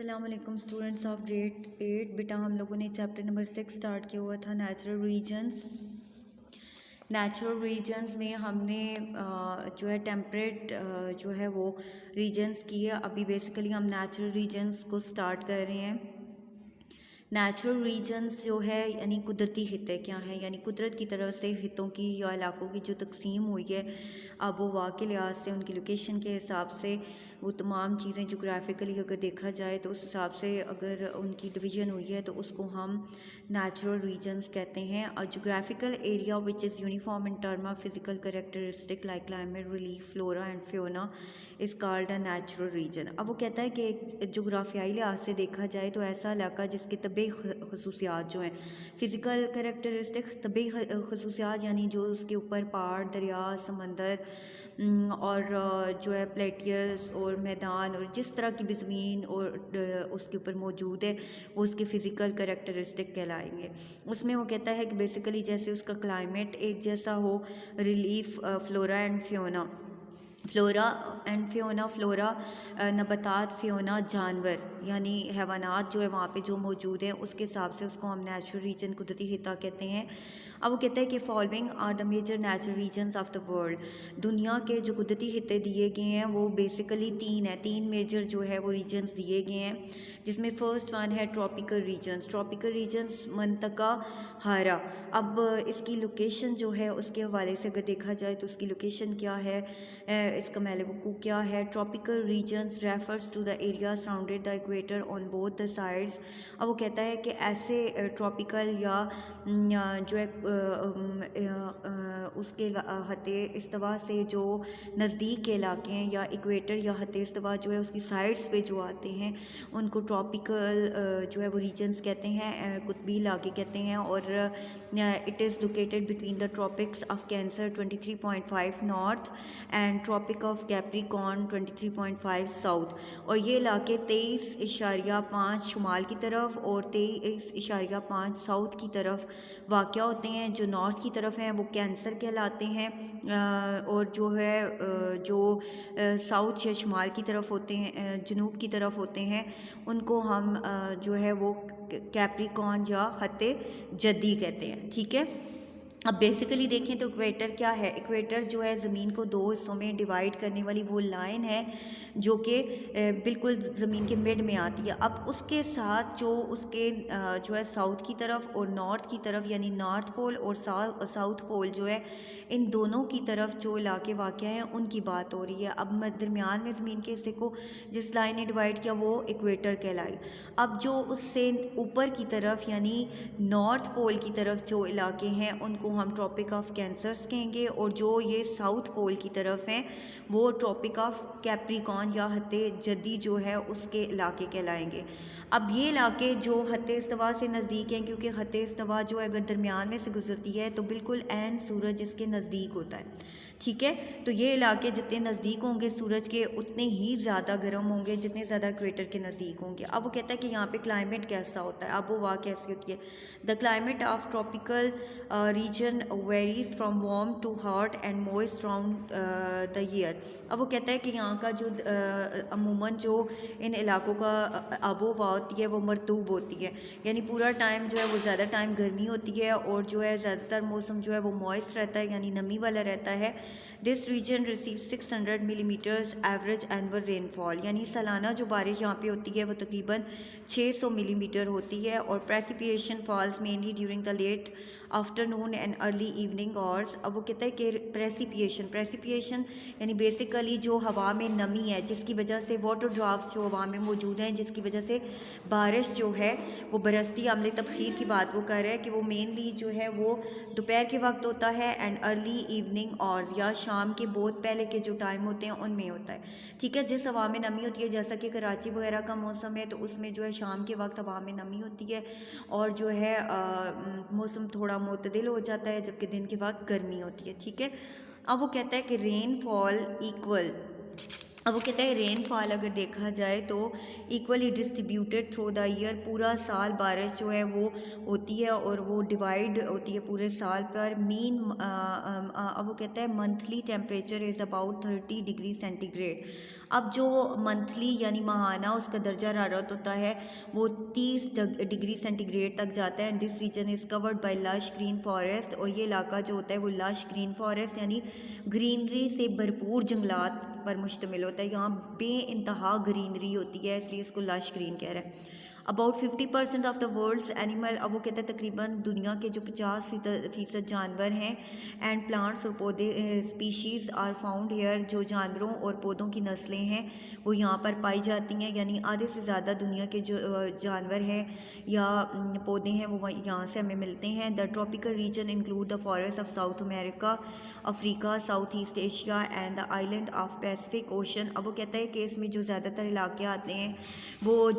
अस्सलामुअलैकुम students of grade 8। बेटा हम लोगों ने चैप्टर नंबर 6 स्टार्ट किया हुआ था नेचुरल रीजन्स। नेचुरल रीजन्स में हमने जो है टेम्परेट जो है वो रीजन्स किए। अभी बेसिकली हम नेचुरल रीजन्स को स्टार्ट कर रहे हैं। नेचुरल रीजन्स जो है यानी कुदरती खिते क्या हैं, यानी कुदरत की तरफ से खितों की या इलाकों की जो तकसीम हुई है आबो हवा के लिहाज से, उनकी लोकेशन के हिसाब से, वो तमाम चीज़ें जोग्राफिकली अगर देखा जाए तो उस हिसाब से अगर उनकी डिवीज़न हुई है तो उसको हम नेचुरल रीजन्स कहते हैं। और geographical area which is uniform in term of physical characteristic like climate, relief, flora and fauna is called a natural region. अब वो कहता है कि जोग्राफियाई लिहाज से देखा जाए तो ऐसा इलाका जिसके तबी खसूसियात जो हैं, फ़िज़िकल करेक्टरिस्टिक तबी खसूसियात यानी जो उसके ऊपर पहाड़, दरिया, समंदर और जो है प्लेटियस और मैदान और जिस तरह की भी ज़मीन और उसके ऊपर मौजूद है वो उसके फ़िज़िकल करेक्टरिस्टिक कहलाएंगे। उसमें वो कहता है कि बेसिकली जैसे उसका क्लाइमेट एक जैसा हो, relief, flora and fauna, flora and fauna, flora नबातात, फ्योना जानवर यानी हैवानात जो है वहाँ पे जो मौजूद हैं उसके हिसाब से उसको हम नेचुरल रीजन कुदरती खिता कहते हैं। अब वो कहता है कि following are the major natural regions of the world. दुनिया के जो कुदरती खिते दिए गए हैं वो बेसिकली तीन मेजर जो है वो रीजन्स दिए गए हैं, जिसमें फ़र्स्ट वन है ट्रॉपिकल रीजन्स। ट्रॉपिकल रीजन्स मंतका हारा। अब इसकी लोकेशन जो है उसके हवाले से अगर देखा जाए तो उसकी लोकेशन क्या है, इसका महल वक़ूअ क्या है। Tropical regions refers to the area surrounded the equator on both the sides. अब वो कहता है कि ऐसे ट्रॉपिकल या जो है उसके हते इस्तवा से जो नज़दीक के इलाके हैं या इक्वेटर या हते इस्तवा जो है उसकी साइड्स पे जो आते हैं उनको ट्रॉपिकल जो है वो रीजन्स कहते हैं, कुतबी इलाके कहते हैं। और it is located between the tropics of Cancer 23.5 north and tropic of Capricorn 23.5 south. और ये इलाके 23.5 शुमाल की तरफ और 23.5 साउथ की तरफ वाक़या होते हैं। जो नॉर्थ की तरफ हैं वो कैंसर कहलाते हैं और जो है जो साउथ या शुमाल की तरफ होते हैं, जनूब की तरफ होते हैं, उनको हम जो है वो कैप्रिकॉर्न या ख़त्ते जद्दी कहते हैं। ठीक है, अब बेसिकली देखें तो इक्वेटर क्या है। इक्वेटर जो है ज़मीन को दो हिस्सों में डिवाइड करने वाली वो लाइन है जो कि बिल्कुल ज़मीन के मिड में आती है। अब उसके साथ जो उसके जो है साउथ की तरफ और नॉर्थ की तरफ यानी नॉर्थ पोल और साउथ पोल जो है, इन दोनों की तरफ जो इलाके वाक़ हैं उनकी बात हो रही है। अब दरमियान में ज़मीन के हिस्से को जिस लाइन ने डिवाइड किया वो इक्वेटर कहलाई। अब जो उससे ऊपर की तरफ यानी नॉर्थ पोल की तरफ जो इलाके हैं उनको हम ट्रॉपिक ऑफ कैंसर्स कहेंगे, और जो ये साउथ पोल की तरफ हैं वो ट्रॉपिक ऑफ कैप्रिकॉर्न या हत्ते जद्दी जो है उसके इलाके कहलाएंगे। अब ये इलाके जो हत्ते इस्तवा से नज़दीक हैं, क्योंकि हत्ते इस्तवा जो है अगर दरमियान में से गुजरती है तो बिल्कुल ऐन सूरज इसके नज़दीक होता है। ठीक है, तो ये इलाके जितने नज़दीक होंगे सूरज के उतने ही ज़्यादा गर्म होंगे जितने ज़्यादा इक्वेटर के नज़दीक होंगे। अब वो कहता है कि यहाँ पे क्लाइमेट कैसा होता है, आबो हवा कैसी होती है। The climate of tropical region varies from warm to hot and moist round the year. अब वो कहता है कि यहाँ का जो अमूमन जो इन इलाकों का आबो हवा होती है वो मरतूब होती है, यानी पूरा टाइम जो है वो ज़्यादा टाइम गर्मी होती है और जो है ज़्यादातर मौसम जो है वो मॉइस्ट रहता है यानी नमी वाला रहता है। This region receive 600 millimetres average annual rainfall, यानी सालाना जो बारिश यहाँ पे होती है वो तकरीबन 600 मिलीमीटर होती है। और precipitation falls mainly during the late afternoon and early evening hours. अब वो कहता है कि प्रेसिपिएशन यानी बेसिकली जो हवा में नमी है जिसकी वजह से वाटर ड्रॉप्स जो हवा में मौजूद हैं जिसकी वजह से बारिश जो है वो बरसती अमले तबखीर की बात वो कर रहा है कि वो मेनली जो है वो दोपहर के वक्त होता है एंड अर्ली इवनिंग आवर्स या शाम के बहुत पहले के जो टाइम होते हैं उनमें होता है। ठीक है, जिस हवा में नमी होती है जैसा कि कराची वगैरह का मौसम है तो उसमें जो है शाम के वक्त हवा में नमी होती है और जो है मौसम थोड़ा मुतदिल हो जाता है, जबकि दिन के वक्त गर्मी होती है। ठीक है, अब वो कहता है कि रेनफॉल इक्वल, अब वो कहता है रेनफॉल अगर देखा जाए तो equally distributed through the year, पूरा साल बारिश जो है वो होती है और वो डिवाइड होती है पूरे साल पर। मीन अब वो कहता है monthly temperature is about 30 degree centigrade. अब जो मंथली यानी माहाना उसका दर्जा हरारत होता है वो 30 डिग्री सेंटीग्रेड तक जाता है। And this region is covered by lush green forest, और ये इलाका जो होता है वो लश ग्रीन फॉरेस्ट यानी ग्रीनरी से भरपूर जंगलात पर मुश्तमिल होता है। यहाँ बेइंतहा ग्रीनरी होती है, इसलिए इसको लश ग्रीन कह रहे हैं। About 50% of the world's animal, अब वो कहते हैं तकरीबन दुनिया के जो 50% जानवर हैं एंड प्लांट्स और पौधे स्पीशीज़ आर फाउंड हेयर, जो जानवरों और पौधों की नस्लें हैं वो यहाँ पर पाई जाती हैं। यानी आधे से ज़्यादा दुनिया के जो जानवर हैं या पौधे हैं वो यहाँ से हमें मिलते हैं। The tropical region include the forest of south America, Africa, south east Asia and the island of Pacific ocean. अब वो कहता है कि इसमें जो ज़्यादातर इलाके आते हैं वो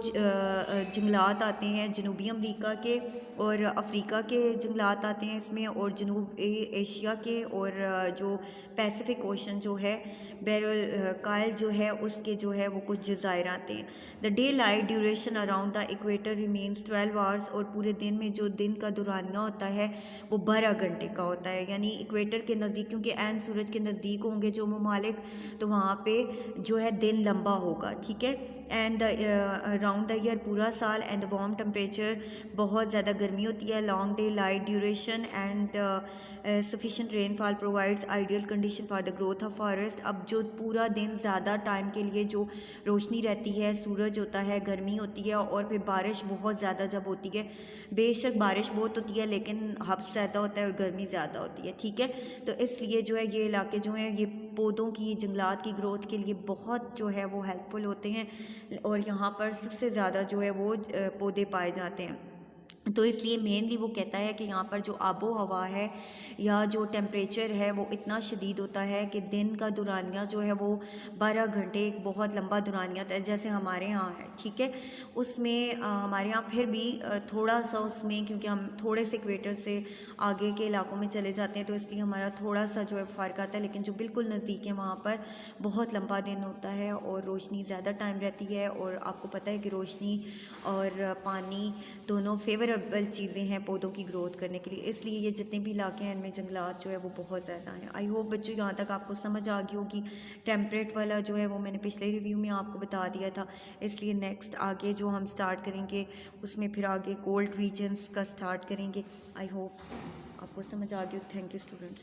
जंगलात आते हैं जनूबी अमेरिका के और अफ्रीका के जंगलात आते हैं इसमें, और जनूब एशिया के, और जो पैसिफिक ओशन जो है बैरल कायल जो है उसके जो है वो कुछ जज़ायर आते हैं। The day light duration around the equator remains 12 hours, और पूरे दिन में जो दिन का दुरानिया होता है वो 12 घंटे का होता है। यानी इक्वेटर के नज़दीक, क्योंकि एन सूरज के नज़दीक होंगे जो ममालिक, तो वहाँ पे जो है दिन लंबा होगा, ठीक है। एंड अराउंड द ईयर पूरा साल, एंड वार्म टेम्परेचर, बहुत ज़्यादा गर्मी होती है, long day light duration and sufficient rainfall provides ideal condition for the growth of forest. अब जो पूरा दिन ज़्यादा टाइम के लिए जो रोशनी रहती है, सूरज होता है, गर्मी होती है, और फिर बारिश बहुत ज़्यादा जब होती है, बेशक बारिश बहुत होती है लेकिन हब्स ज़्यादा होता है और गर्मी ज़्यादा होती है, ठीक है। तो इसलिए जो है ये इलाके जो हैं ये पौधों की, जंगलात की ग्रोथ के लिए बहुत जो है वो हेल्पफुल होते हैं, और यहाँ पर सबसे ज़्यादा जो है वो पौधे पाए जाते हैं। तो इसलिए मेनली वो कहता है कि यहाँ पर जो आबो हवा है या जो टेम्परेचर है वो इतना शदीद होता है कि दिन का दुरानिया जो है वो 12 घंटे, एक बहुत लंबा दुरानिया होता है जैसे हमारे यहाँ है, ठीक है। उसमें हमारे यहाँ फिर भी थोड़ा सा उसमें, क्योंकि हम थोड़े से इक्वेटर से आगे के इलाकों में चले जाते हैं तो इसलिए हमारा थोड़ा सा जो है फ़र्क आता है, लेकिन जो बिल्कुल नज़दीक है वहाँ पर बहुत लंबा दिन होता है और रोशनी ज़्यादा टाइम रहती है। और आपको पता है कि रोशनी और पानी दोनों फेवरेबल चीज़ें हैं पौधों की ग्रोथ करने के लिए, इसलिए ये जितने भी इलाके हैं इनमें जंगलात जो है वो बहुत ज़्यादा हैं। आई होप बच्चों यहाँ तक आपको समझ आ गई होगी। टेम्परेट वाला जो है वो मैंने पिछले रिव्यू में आपको बता दिया था, इसलिए नेक्स्ट आगे जो हम स्टार्ट करेंगे उसमें फिर आगे कोल्ड रीजन्स का स्टार्ट करेंगे। आई होप आपको समझ आ गई हो। Thank you students.